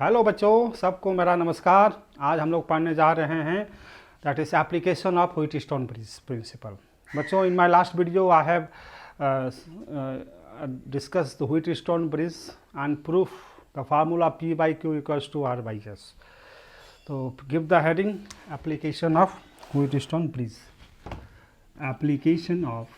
Hello बच्चों, सबको मेरा नमस्कार। आज हम लोग पढ़ने जा रहे हैं that is application of Wheatstone bridge principle. बच्चों, in my last video I have discuss the Wheatstone bridge and proof the formula P by Q equals to R by S. तो give the heading application of Wheatstone bridge. Application of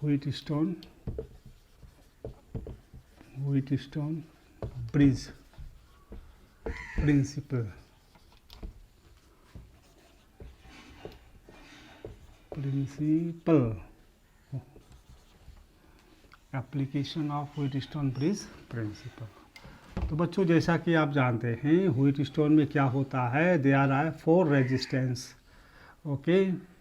Wheatstone bridge principle application of Wheatstone bridge principle. तो बच्चों, जैसा कि आप जानते हैं Wheatstone में क्या होता है, there are 4 resistance. Okay,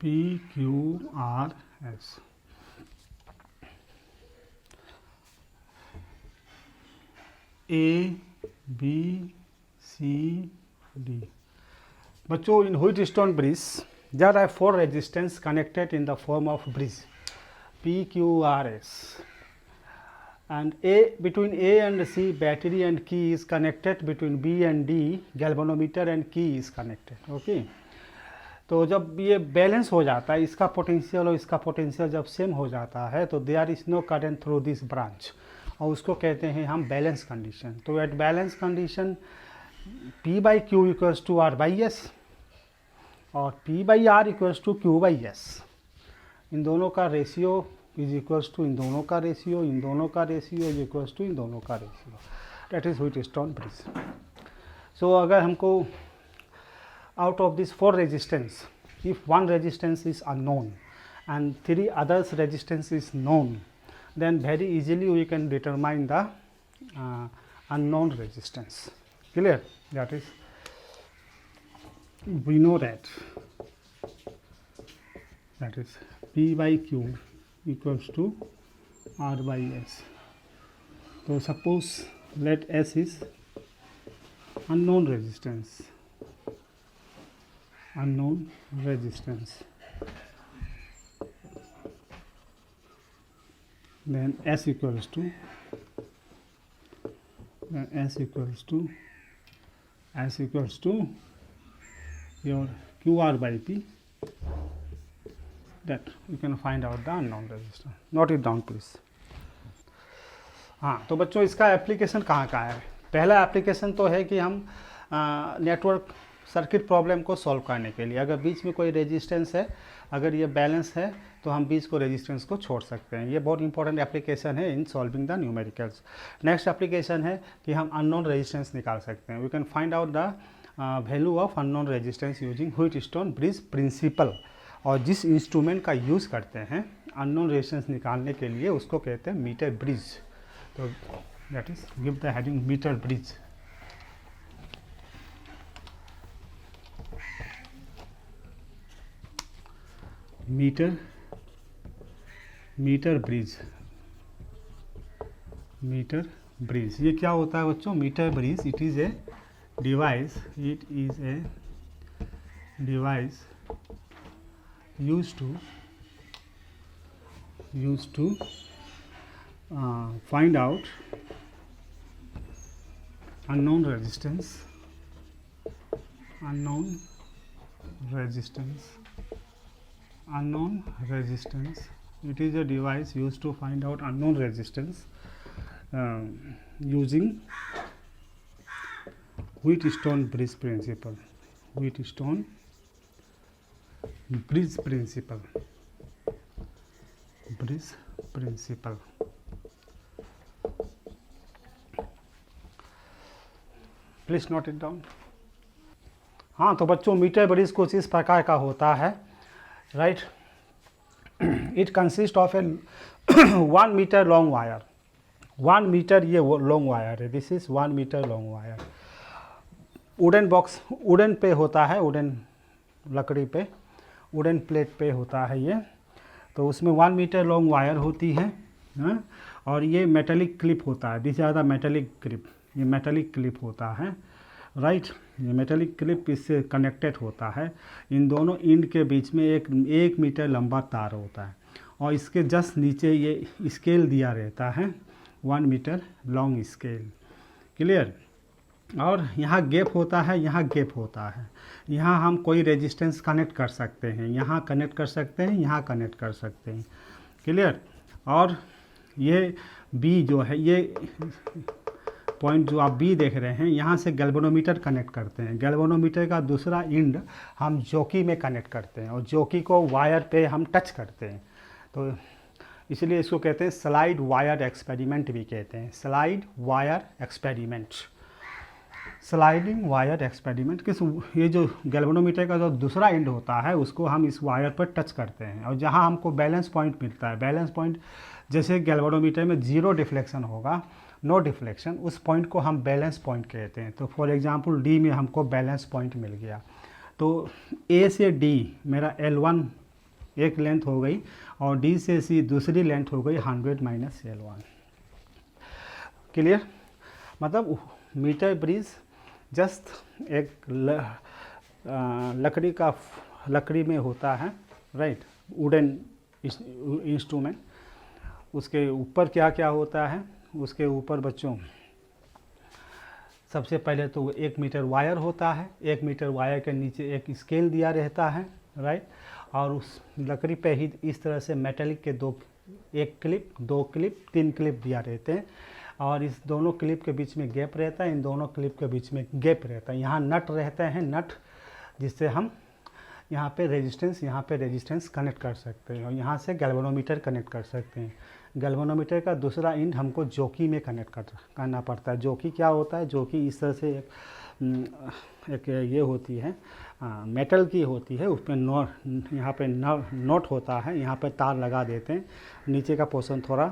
PQRS। A B C D। बच्चों, in Wheatstone bridge there are 4 resistance connected in the form of bridge PQRS, and between A and C battery and key is connected, between B and D galvanometer and key is connected. Okay, तो जब ये balance हो जाता है, इसका potential और इसका potential जब सेम हो जाता है, तो there is no current through this branch, और उसको कहते हैं हम बैलेंस कंडीशन। तो at balance condition P by Q equals to R by S और P by R equals to Q by S। इन दोनों का रेशियो इज इक्वल्स टू इन दोनों का रेशियो, इन दोनों का रेशियो इज इक्वल्स टू इन दोनों का ratio. That is Wheatstone bridge. So अगर हमको out of these 4 resistance, if one resistance is unknown and 3 others resistance is known, then very easily we can determine the unknown resistance. Clear? That is, we know that is P by Q equals to R by S. So suppose let S is unknown resistance, then S equals to your QR by P, that you can find out the unknown resistance. Note it down please. हाँ, तो बच्चों, इसका application कहाँ है? पहला application तो है कि हम नेटवर्क सर्किट प्रॉब्लम को सॉल्व करने के लिए, अगर बीच में कोई रेजिस्टेंस है, अगर ये बैलेंस है, तो हम बीच को रेजिस्टेंस को छोड़ सकते हैं। ये बहुत इंपॉर्टेंट एप्लीकेशन है in solving the numericals. Next application है कि हम अननोन रेजिस्टेंस निकाल सकते हैं। We can find out the value of unknown resistance using Wheatstone bridge principle. और जिस इंस्ट्रूमेंट का यूज़ करते हैं अननोन रेजिस्टेंस निकालने के लिए, उसको कहते हैं मीटर ब्रिज। तो that is, give the heading metre bridge. Metre bridge ये क्या होता है बच्चों? Metre bridge, it is a device used to find out unknown resistance. It is a device used to find out unknown resistance using Wheatstone bridge principle. Please note it down. हाँ, तो बच्चों, metre bridge कुछ इस प्रकार का होता है right? It consists of a 1 meter long wire. 1 meter ये लॉन्ग वायर है, this is 1 metre long wire. Wooden box, wooden पे होता है, वुडन लकड़ी पे, वुडन प्लेट पे होता है ये. तो उसमें 1 मीटर लॉन्ग वायर होती है, हाँ? और ये मेटेलिक क्लिप होता है, दिस ज़्यादा मेटेलिक क्लिप, ये मेटेलिक क्लिप होता है, राइट? ये मेटेलिक क्लिप इससे कनेक्टेड होता है. इन दोनों इंड के बीच में एक मीटर लंबा तार होता है और इसके जस्ट नीचे ये स्केल दिया रहता है, 1 मीटर लॉन्ग स्केल. क्लियर? और यहाँ गैप होता है, यहाँ गैप होता है. यहाँ हम कोई रेजिस्टेंस कनेक्ट कर सकते हैं, यहाँ कनेक्ट कर सकते हैं, यहाँ कनेक्ट कर सकते हैं. क्लियर? और ये बी जो है, ये पॉइंट जो आप बी देख रहे हैं, यहाँ से गैल्वेनोमीटर कनेक्ट करते हैं. गैल्वेनोमीटर का दूसरा इंड हम जॉकी में कनेक्ट करते हैं और जॉकी को वायर पे हम टच करते हैं. तो इसलिए इसको कहते हैं स्लाइड वायर एक्सपेरिमेंट भी कहते हैं, slide wire experiment, sliding wire experiment. किस ये जो गैल्वेनोमीटर का जो दूसरा एंड होता है उसको हम इस वायर पर टच करते हैं और जहां हमको बैलेंस पॉइंट मिलता है, बैलेंस पॉइंट जैसे गैल्वेनोमीटर में 0 डिफ्लेक्शन होगा, नो डिफ्लेक्शन, उस पॉइंट को हम बैलेंस पॉइंट कहते हैं. तो फॉर एग्जांपल डी में हमको बैलेंस पॉइंट मिल गया, तो ए से डी मेरा L1 एक लेंथ हो गई और डी से सी दूसरी लेंथ हो गई 100 माइनस L1. क्लियर? मतलब मीटर ब्रिज जस्ट एक लकड़ी में होता है, राइट? Wooden instrument. उसके ऊपर क्या क्या होता है, उसके ऊपर बच्चों सबसे पहले तो 1 मीटर वायर होता है, 1 मीटर वायर के नीचे एक स्केल दिया रहता है, राइट? और उस लकड़ी पे ही इस तरह से मेटेलिक के 1 क्लिप, 2 क्लिप, 3 क्लिप दिया रहते हैं और इस दोनों क्लिप के बीच में गैप रहता है, इन दोनों क्लिप के बीच में गैप रहता है. यहाँ नट रहते हैं, नट, जिससे हम यहाँ पे रेजिस्टेंस कनेक्ट कर सकते हैं और यहाँ से गैल्वेनोमीटर कनेक्ट कर सकते हैं. गैल्वेनोमीटर का दूसरा इंड हमको जॉकी में कनेक्ट करना पड़ता है. जॉकी क्या होता है? जॉकी इस तरह से एक ये होती है, मेटल की होती है, उस पर यहाँ पे नॉट होता है, यहाँ पे तार लगा देते हैं, नीचे का पोर्शन थोड़ा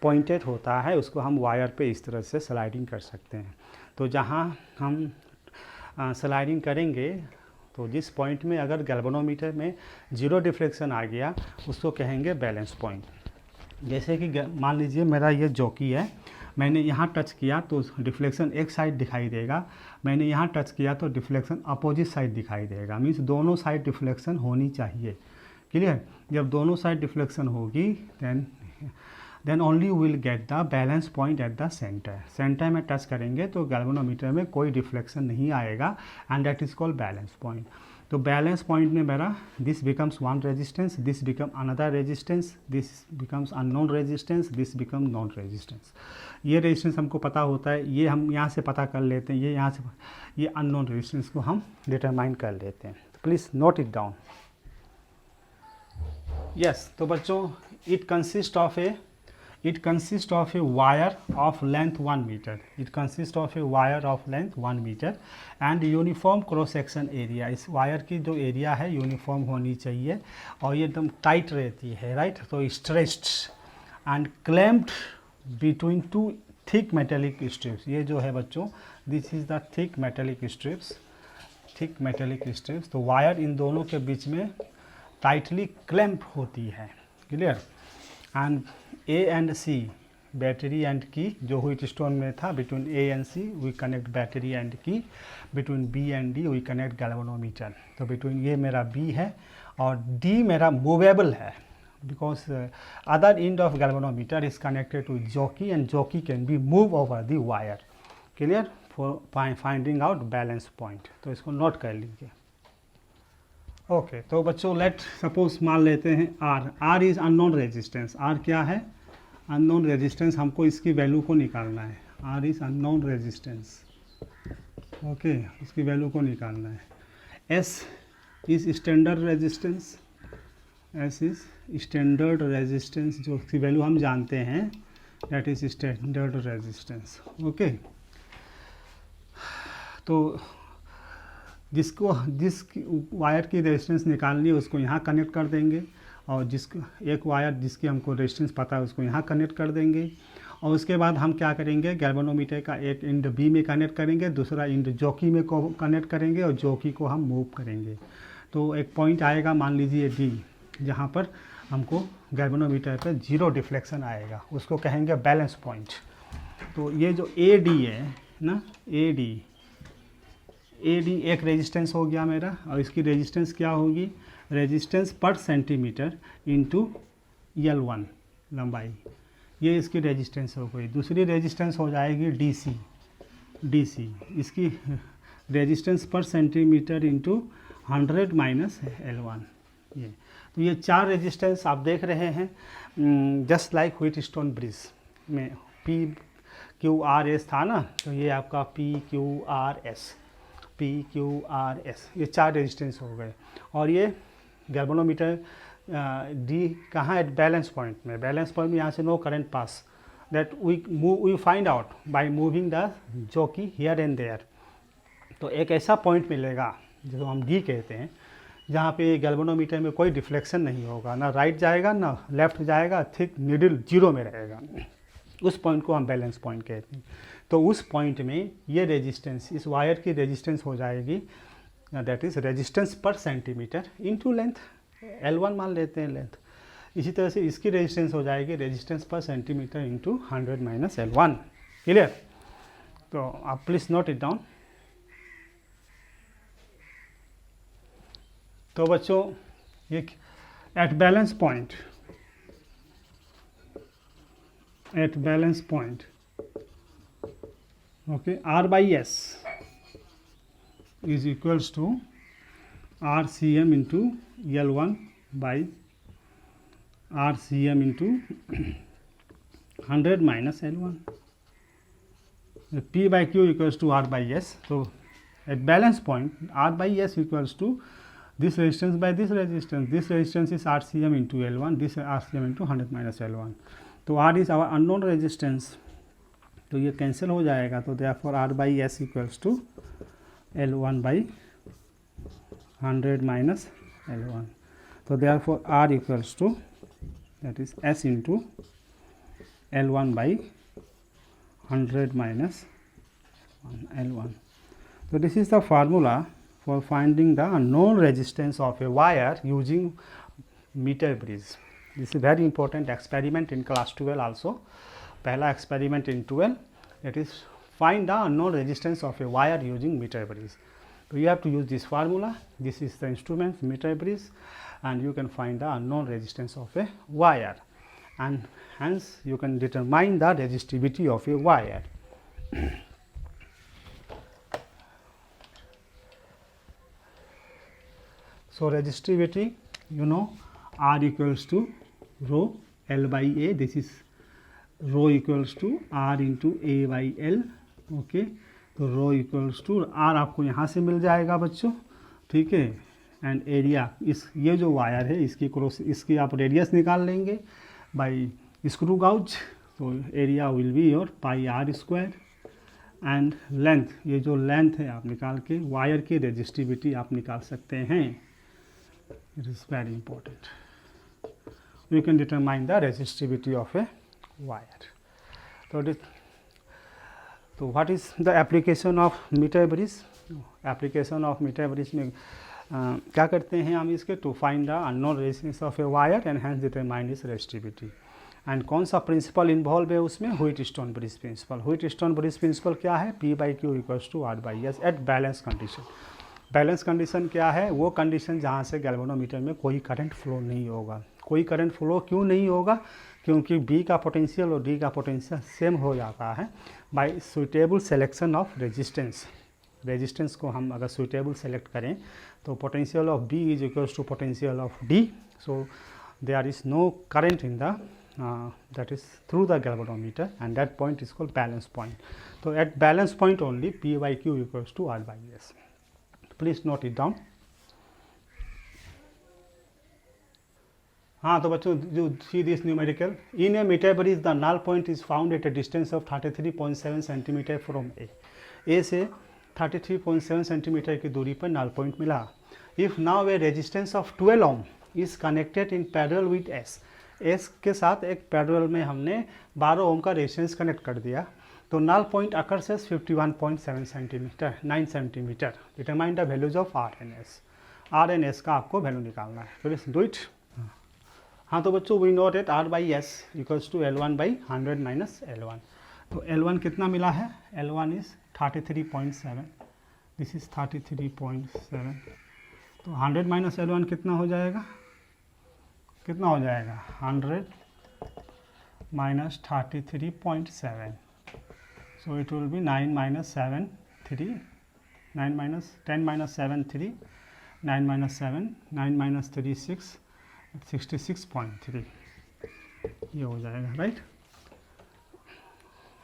पॉइंटेड होता है, उसको हम वायर पे इस तरह से स्लाइडिंग कर सकते हैं. तो जहाँ हम स्लाइडिंग करेंगे तो जिस पॉइंट में अगर गैल्वेनोमीटर में 0 डिफ्लेक्शन आ गया उसको कहेंगे बैलेंस पॉइंट. जैसे कि मान लीजिए मेरा ये जॉकी है, मैंने यहाँ टच किया तो डिफ्लेक्शन एक साइड दिखाई देगा, मैंने यहाँ टच किया तो डिफ्लेक्शन अपोजिट साइड दिखाई देगा. मीन्स दोनों साइड डिफ्लेक्शन होनी चाहिए. क्लियर? जब दोनों साइड डिफ्लेक्शन होगी then only will get the balance point at the centre. Centre में टच करेंगे तो गैल्वेनोमीटर में कोई डिफ्लेक्शन नहीं आएगा and that is called balance point. तो बैलेंस पॉइंट में मेरा this becomes 1 resistance, this become another resistance, this becomes unknown resistance, this become known resistance. ये रेजिस्टेंस हमको पता होता है, ये हम यहाँ से पता कर लेते हैं, ये यहाँ से, ये अननोन रेजिस्टेंस को हम डिटरमाइन कर लेते हैं. तो please note it down. Yes, तो बच्चों it consists of a wire of length 1 meter. It consists of a wire of length 1 meter and uniform cross section area. इस वायर की जो एरिया है यूनिफॉर्म होनी चाहिए और ये एकदम टाइट रहती है, राइट? तो stretched and clamped between 2 thick metallic strips. ये जो है बच्चों, this is the thick metallic strips, thick metallic strips. तो वायर इन दोनों के बीच में टाइटली क्लैम्प होती है. Clear? And A and C, battery and key, जो व्हीट स्टोन में था, between A and C we connect battery and key, between B and D we connect galvanometer. तो बिटवीन ये मेरा B है और D मेरा मूवेबल है because other end of galvanometer is connected to jockey and jockey can be move over the wire. Clear? For finding out balance point. तो इसको note कर लीजिए. ओके, तो बच्चों लेट सपोज मान लेते हैं R is unknown resistance. R क्या है? Unknown resistance. हमको इसकी वैल्यू को निकालना है. R is unknown resistance. Okay, इसकी वैल्यू को निकालना है. S is standard resistance. S is standard resistance, जो इसकी वैल्यू हम जानते हैं, that is standard resistance. Okay, तो जिस वायर की रेजिस्टेंस निकालनी है उसको यहाँ कनेक्ट कर देंगे, और एक वायर जिसकी हमको रेजिस्टेंस पता है उसको यहाँ कनेक्ट कर देंगे। और उसके बाद हम क्या करेंगे, गैल्वेनोमीटर का एक एंड बी में कनेक्ट करेंगे, दूसरा एंड जॉकी में को कनेक्ट करेंगे, और जॉकी को हम मूव करेंगे। तो एक पॉइंट आएगा, मान लीजिए डी, जहाँ पर हमको गैल्वेनोमीटर पर 0 डिफ्लेक्शन आएगा, उसको कहेंगे बैलेंस पॉइंट। तो ये जो ए डी है ना, ए डी एक रेजिस्टेंस हो गया मेरा, और इसकी रेजिस्टेंस क्या होगी, रेजिस्टेंस पर सेंटीमीटर इंटू L1 लंबाई, ये इसकी रेजिस्टेंस हो गई। दूसरी रेजिस्टेंस हो जाएगी DC, इसकी रेजिस्टेंस पर सेंटीमीटर इंटू 100 माइनस L1। ये तो ये 4 रेजिस्टेंस आप देख रहे हैं, जस्ट लाइक व्हीटस्टोन ब्रिज में PQRS था ना, तो ये आपका PQRS, ये 4 रेजिस्टेंस हो गए। और ये गैल्वेनोमीटर डी कहाँ है, बैलेंस पॉइंट में। बैलेंस पॉइंट में यहाँ से no current pass, that we find out by moving the jockey here and there. तो एक ऐसा पॉइंट मिलेगा जिसको हम डी कहते हैं, जहाँ पे गैल्वेनोमीटर में कोई डिफ्लेक्शन नहीं होगा, ना राइट जाएगा ना लेफ्ट जाएगा, थिक निडल 0 में रहेगा। उस पॉइंट को हम बैलेंस पॉइंट कहते हैं। तो उस पॉइंट में ये रेजिस्टेंस, इस वायर की रेजिस्टेंस हो जाएगी, दैट इज़ रेजिस्टेंस पर सेंटीमीटर इनटू लेंथ, L1 मान लेते हैं लेंथ। इसी तरह से इसकी रेजिस्टेंस हो जाएगी रेजिस्टेंस पर centimetre into 100 minus L1। Clear? तो आप प्लीज़ नोट इट डाउन। तो बच्चों एक at balance point, okay, R by S is equals to RCM into L1 by RCM into 100 minus L1. P by Q equals to R by S. So at balance point, R by S equals to this resistance by this resistance. This resistance is RCM into L1, this RCM into 100 minus L1. तो R is our unknown resistance, तो ये cancel हो जाएगा। तो therefore R by S equals to L1 by 100 minus L1. तो therefore R equals to, that is S into L1 by 100 minus L1. So this is the formula for finding the unknown resistance of a wire using meter bridge. This is very important experiment in class 12 also. पहला experiment in 12, that is find the unknown resistance of a wire using meter bridge. So you have to use this formula. This is the instrument, meter bridge, and you can find the unknown resistance of a wire, and hence you can determine the resistivity of a wire. So resistivity, you know, R equals to rho L by A. This is rho equals to R into A by L. Okay, तो rho equals to R आपको यहाँ से मिल जाएगा बच्चों, ठीक है। And area, इस ये जो वायर है इसकी क्रॉस, इसकी आप रेडियस निकाल लेंगे बाई स्क्रू गाउज, तो area will be your pi R square. And length, ये जो लेंथ है आप निकाल के वायर की रेजिस्टिविटी आप निकाल सकते हैं। It is very important. You can determine the resistivity of a wire. So what is the application of meter bridge? Application of meter bridge में क्या करते हैं हम इसके, to find the unknown resistance of a wire and hence determine its resistivity. And कौन सा principle involve है उसमें, Wheatstone bridge principle. Wheatstone bridge principle क्या है, P by Q equals to R by S at balance condition. Balance condition क्या है, वो condition जहाँ से गैल्वेनोमीटर में कोई करंट फ्लो नहीं होगा। कोई करंट फ्लो क्यों नहीं होगा, क्योंकि B का पोटेंशियल और D का पोटेंशियल सेम हो जाता है by suitable selection of resistance. Resistance को हम अगर सुटेबल सेलेक्ट करें तो potential of B is equals to potential of D, so there is no current in the that is through the galvanometer, and that point is called balance point. So at balance point only P by Q equals to R by S. Please note it down. हाँ, तो बच्चों जो see this numerical, in a meter bridge the null point is found at a distance of 33.7 centimeter from A. A से 33.7 centimetre की दूरी पर null point मिला. If now a resistance of 12 ohm is connected in parallel with S. S के साथ एक parallel में हमने 12 ओम का रेजिस्टेंस कनेक्ट कर दिया. तो null point occurs as 51.7 centimetre 9 centimetre. Determine the values of R and S. R and S का आपको वैल्यू निकालना है. Please do it. हाँ तो बच्चों we know that R by S equals to L1 by 100 minus L1. तो L1 कितना मिला है? L1 is 33.7. This is 33.7. तो 100 माइनस L1 कितना हो जाएगा? कितना हो जाएगा? 100 minus 33.7. So it will be 9 minus 7 3 9 minus 10 minus 7 3 9 minus 7 9 minus 3 6 66.3. ये हो जाएगा. Right.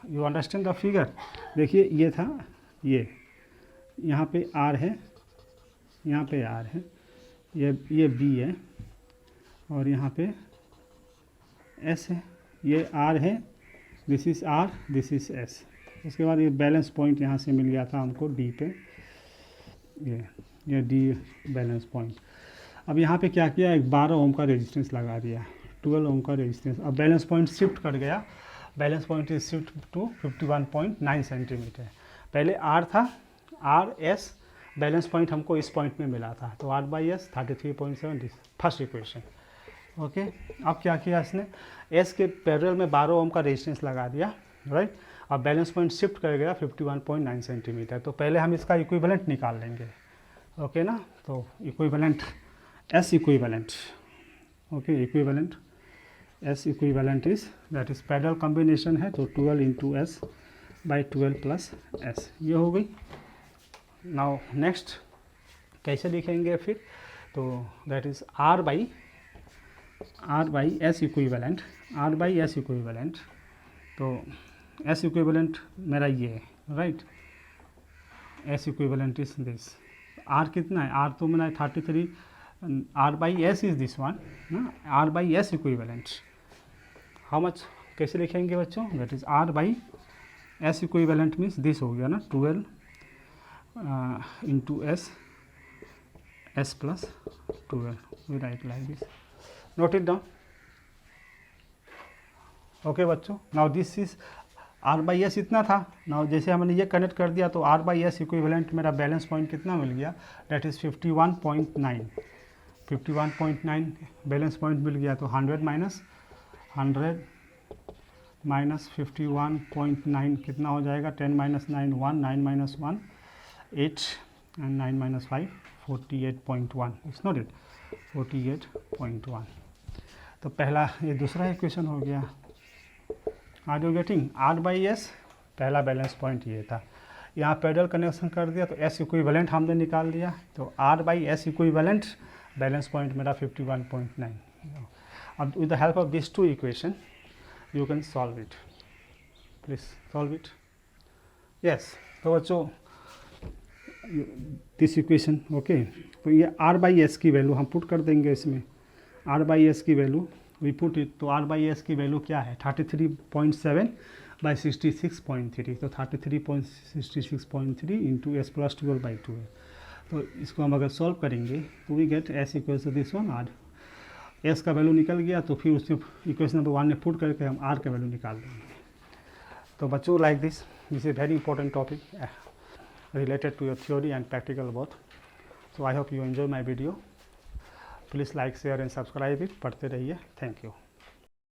You understand the figure. देखिए ये था, ये यहाँ पे R है, यहाँ पे R है, ये B है और यहाँ पे S है. ये R है, this is R, this is S. उसके बाद ये बैलेंस पॉइंट यहाँ से मिल गया था हमको D पे. ये D बैलेंस पॉइंट. अब यहाँ पे क्या किया? एक 12 ओम का रेजिस्टेंस लगा दिया, 12 ओम का रेजिस्टेंस. अब बैलेंस पॉइंट शिफ्ट कर गया. Balance point is shift to 51.9 centimetre. पहले R था, RS. बैलेंस पॉइंट हमको इस पॉइंट में मिला था. तो R by S 33.7. First equation. Okay. अब क्या किया इसने? S के पैरेलल में 12 ओम का रेजिस्टेंस लगा दिया. राइट. अब बैलेंस पॉइंट शिफ्ट कर गया 51.9 सेंटीमीटर. तो पहले हम इसका इक्विवेलेंट निकाल लेंगे. ओके ना. तो equivalent S equivalent. Okay, equivalent S equivalent is that is parallel combination है तो 12 into S by 12 plus S. ये हो गई. Now next कैसे लिखेंगे फिर? तो that is R by S equivalent. R by S equivalent. तो S equivalent मेरा ये है. Right. S equivalent is this. R कितना है? R तो मेरा 33. R by S is this one. R by S equivalent. How much? कैसे लिखेंगे बच्चों? That is R by S equivalent means this हो गया ना 12 into S plus 12. We write like this. Note it down. Okay बच्चों. Now this is R by S इतना था. Now जैसे हमने ये कनेक्ट कर दिया तो R by S equivalent मेरा बैलेंस पॉइंट कितना मिल गया? That is 51.9. 51.9 बैलेंस पॉइंट मिल गया. तो 100 माइनस 51.9 कितना हो जाएगा? 10 minus 9 1 9 minus 1 8 and 9 minus 5 48.1. It's not it 48.1. तो पहला ये दूसरा इक्वेशन हो गया. Are you getting? R by S पहला बैलेंस पॉइंट ये था. यहाँ पैरेलल कनेक्शन कर दिया तो S इक्विवेलेंट हमने निकाल दिया. तो R by S equivalent balance point मेरा 51.9. अब with the help of this two equation you can solve it. Please solve it. Yes. तो बच्चों दिस इक्वेशन. ओके. तो ये R बाई एस की वैल्यू हम पुट कर देंगे इसमें. R बाई एस की वैल्यू वी पुट इट. तो R बाई एस की वैल्यू क्या है? 33.7 बाई 66.3. तो 33.66.3 इंटू S प्लस 12 बाई 2 है. तो इसको हम अगर सॉल्व करेंगे तो we get S equals to this one R. S का वैल्यू निकल गया तो फिर उसमें इक्वेशन नंबर 1 में पुट करके हम R का वैल्यू निकाल देंगे. तो बच्चों like this is a very important topic related to your theory and practical both. So I hope you enjoy my video. Please like share and subscribe it. पढ़ते रहिए. Thank you.